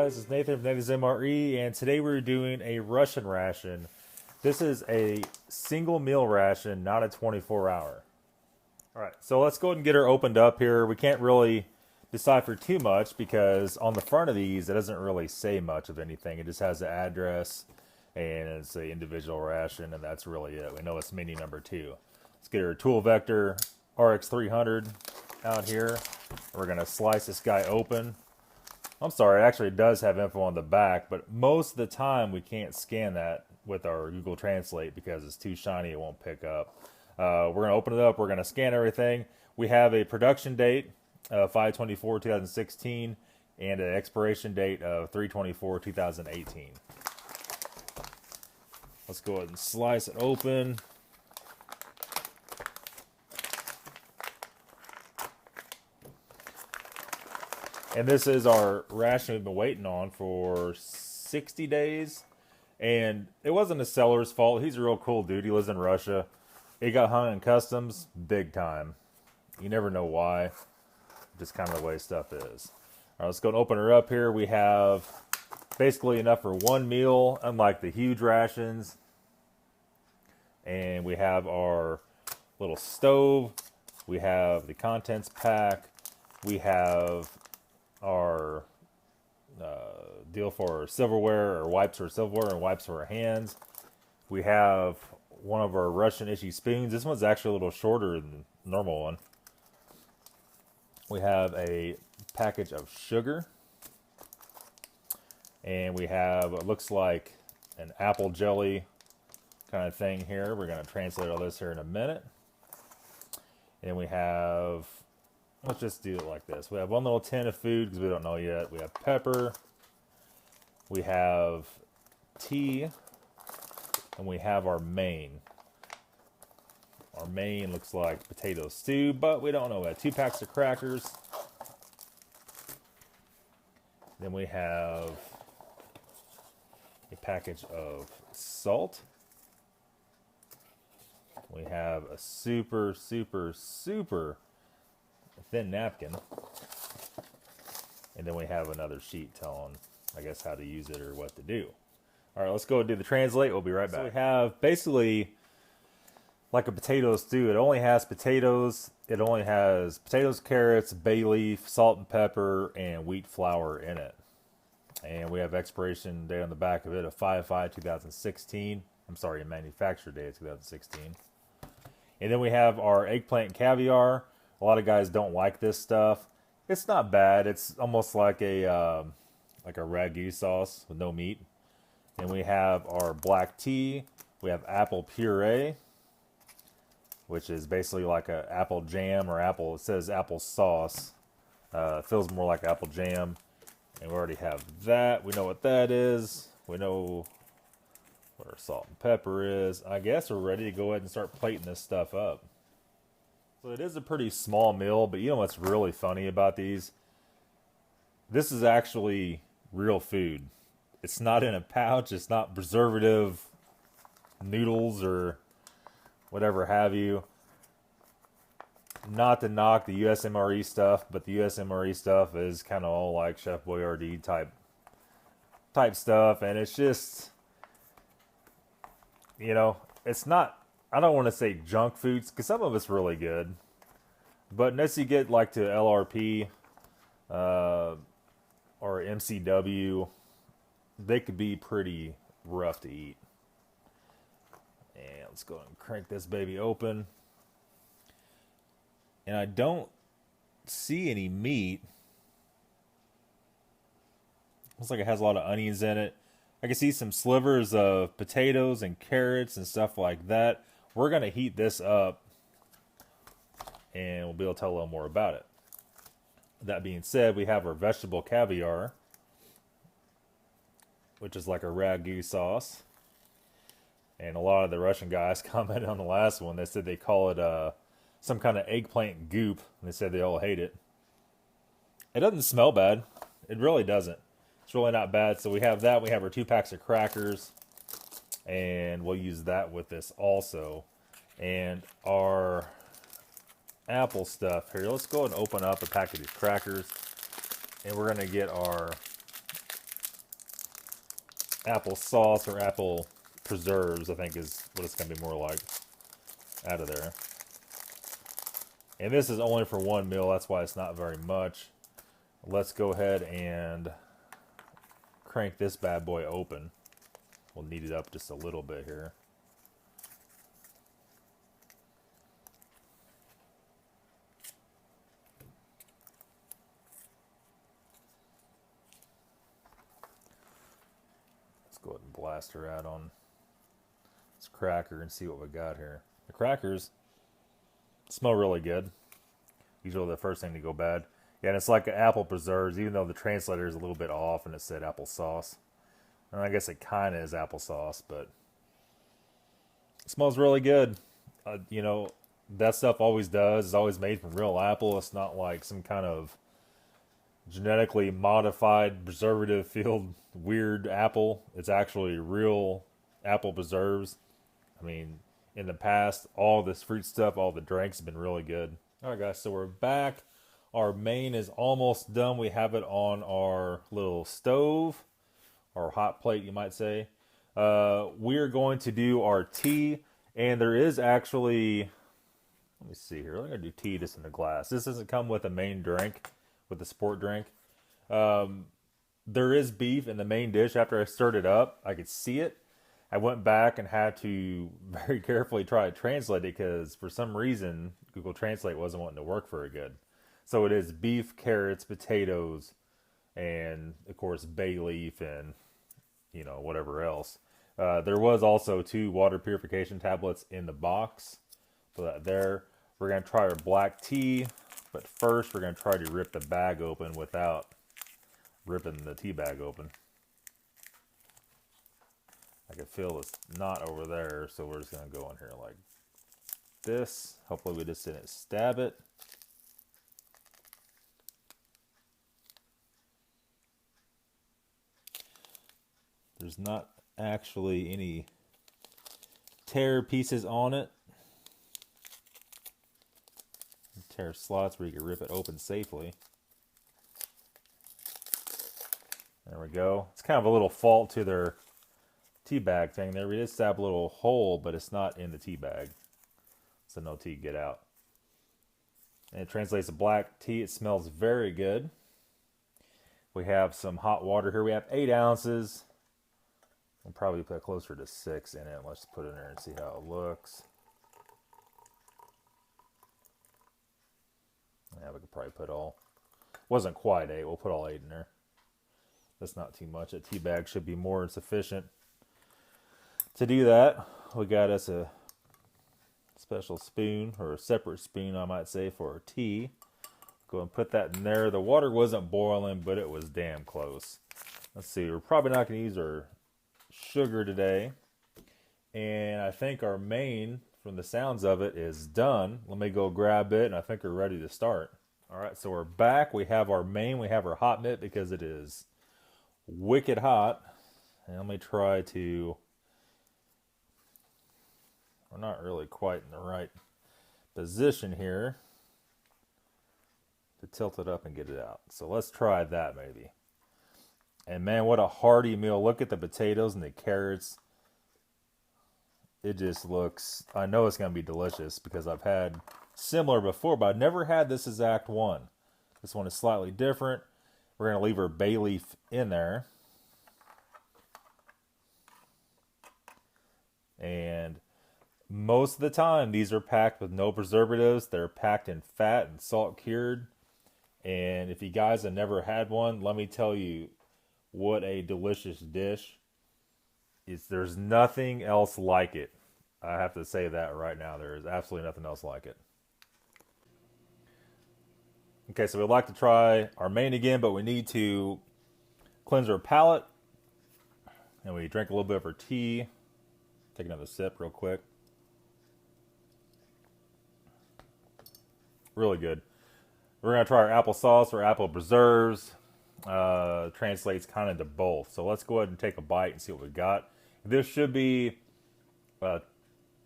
guys? It's Nathan from Nathan's MRE, and today we're doing a Russian ration. This is a single meal ration, not a 24-hour. Alright, so let's go ahead and get her opened up here. We can't really decipher too much because on the front of these, it doesn't really say much of anything. It just has the address and it's the individual ration, and that's really it. We know it's menu number 2. Let's get our tool vector RX300 out here. We're going to slice this guy open. I'm sorry, it actually does have info on the back, but most of the time we can't scan that with our Google Translate because it's too shiny, it won't pick up. We're going to open it up, we're going to scan everything. We have a production date of 5/24/2016 and an expiration date of 3/24/2018. Let's go ahead and slice it open. And this is our ration we've been waiting on for 60 days. And it wasn't the seller's fault. He's a real cool dude. He lives in Russia. It got hung in customs big time. You never know why. Just kind of the way stuff is. All right, let's go and open her up here. We have basically enough for one meal, unlike the huge rations. And we have our little stove. We have the contents pack. We have our deal for silverware, or wipes for silverware and wipes for our hands. We have one of our Russian issue spoons. This one's actually a little shorter than the normal one. We have a package of sugar. And we have what looks like an apple jelly kind of thing here. We're going to translate all this here in a minute. And we have, let's just do it like this. We have one little tin of food because we don't know yet. We have pepper. We have tea. And we have our main. Our main looks like potato stew, but we don't know that. 2 packs of crackers. Then we have a package of salt. We have a super thin napkin. And then we have another sheet telling, I guess, how to use it or what to do. All right, let's go and do the translate. We'll be right back. So we have basically like a potato stew. It only has potatoes. It only has potatoes, carrots, bay leaf, salt and pepper, and wheat flour in it. And we have expiration date on the back of it of 5/5/2016. I'm sorry, manufacture date of 2016. And then we have our eggplant and caviar. A lot of guys don't like this stuff. It's not bad. It's almost like a ragu sauce with no meat. And we have our black tea. We have apple puree, which is basically like a apple jam or apple. It says apple sauce. It feels more like apple jam. And we already have that. We know what that is. We know what our salt and pepper is. I guess we're ready to go ahead and start plating this stuff up. So it is a pretty small meal, but you know what's really funny about these? This is actually real food. It's not in a pouch. It's not preservative noodles or whatever have you. Not to knock the USMRE stuff, but the USMRE stuff is kind of all like Chef Boyardee type stuff, and it's just, you know, it's not, I don't want to say junk foods, because some of it's really good, but unless you get like to LRP or MCW, they could be pretty rough to eat. And let's go ahead and crank this baby open. And I don't see any meat. Looks like it has a lot of onions in it. I can see some slivers of potatoes and carrots and stuff like that. We're going to heat this up and we'll be able to tell a little more about it. That being said, we have our vegetable caviar, which is like a ragu sauce. And a lot of the Russian guys commented on the last one. They said they call it some kind of eggplant goop. And they said they all hate it. It doesn't smell bad. It really doesn't. It's really not bad. So we have that. We have our 2 packs of crackers. And we'll use that with this also. And our apple stuff here. Let's go and open up a package of crackers. And we're going to get our apple sauce or apple preserves, I think is what it's going to be more like out of there. And this is only for 1 meal, that's why it's not very much. Let's go ahead and crank this bad boy open. We'll knead it up just a little bit here. Let's go ahead and blast her out on this cracker and see what we got here. The crackers smell really good. Usually the first thing to go bad. Yeah, and it's like apple preserves, even though the translator is a little bit off and it said applesauce. And I guess it kind of is applesauce, but it smells really good. You know, that stuff always does. It's always made from real apple. It's not like some kind of genetically modified, preservative-filled weird apple. It's actually real apple preserves. I mean, in the past, all this fruit stuff, all the drinks have been really good. All right, guys, so we're back. Our main is almost done. We have it on our little stove, or hot plate, you might say. We're going to do our tea, and there is actually, let me see here. I'm going to do tea just in a glass. This doesn't come with a main drink, with the sport drink. There is beef in the main dish. After I stirred it up, I could see it. I went back and had to very carefully try to translate it because for some reason Google Translate wasn't wanting to work very good. So it is beef, carrots, potatoes, and of course bay leaf and, you know, whatever else. There was also 2 water purification tablets in the box. Put that there. We're going to try our black tea, but first we're going to try to rip the bag open without ripping the tea bag open. I can feel this knot over there, so we're just going to go in here like this. Hopefully we just didn't stab it. There's not actually any tear pieces on it. Tear slots where you can rip it open safely. There we go. It's kind of a little fault to their tea bag thing there. We did stab a little hole, but it's not in the tea bag, so no tea get out. And it translates to black tea. It smells very good. We have some hot water here. We have 8 ounces. We'll probably put closer to 6 in it. Let's put it in there and see how it looks. Yeah, we could probably put all. Wasn't quite 8. We'll put all 8 in there. That's not too much. A tea bag should be more than sufficient to do that. We got us a special spoon, or a separate spoon, I might say, for our tea. Go and put that in there. The water wasn't boiling, but it was damn close. Let's see. We're probably not going to use our sugar today. And I think our main, from the sounds of it, is done. Let me go grab it, and I think we're ready to start. All right, so we're back. We have our main. We have our hot mitt because it is wicked hot. And let me try to... We're not really quite in the right position here to tilt it up and get it out. So let's try that maybe. And man, what a hearty meal. Look at the potatoes and the carrots. It just looks, I know it's going to be delicious because I've had similar before, but I've never had this exact one. This one is slightly different. We're going to leave our bay leaf in there. And most of the time, these are packed with no preservatives. They're packed in fat and salt cured. And if you guys have never had one, let me tell you what a delicious dish. There's nothing else like it. I have to say that right now. There is absolutely nothing else like it. Okay, so we'd like to try our main again, but we need to cleanse our palate. And we drink a little bit of our tea. Take another sip real quick. Really good. We're going to try our applesauce or apple preserves. Translates kind of to both. So let's go ahead and take a bite and see what we got. This should be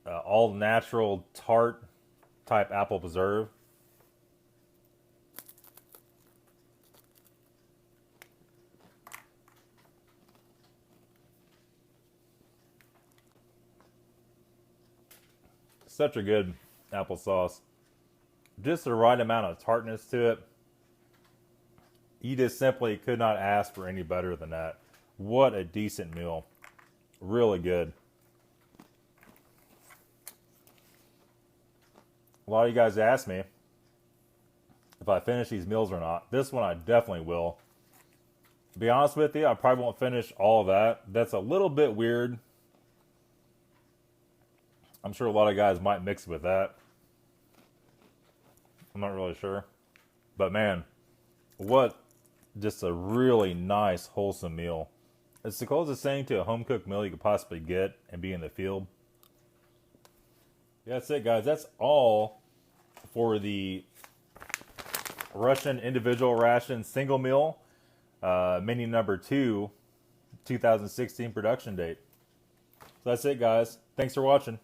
all natural tart type apple preserve. Such a good applesauce. Just the right amount of tartness to it. You just simply could not ask for any better than that. What a decent meal. Really good. A lot of you guys ask me if I finish these meals or not. This one I definitely will. To be honest with you, I probably won't finish all of that. That's a little bit weird. I'm sure a lot of guys might mix it with that. I'm not really sure. But man, what just a really nice, wholesome meal. It's the closest thing to a home-cooked meal you could possibly get and be in the field. Yeah, that's it, guys. That's all for the Russian individual ration single meal, menu number 2, 2016 production date. So that's it, guys. Thanks for watching.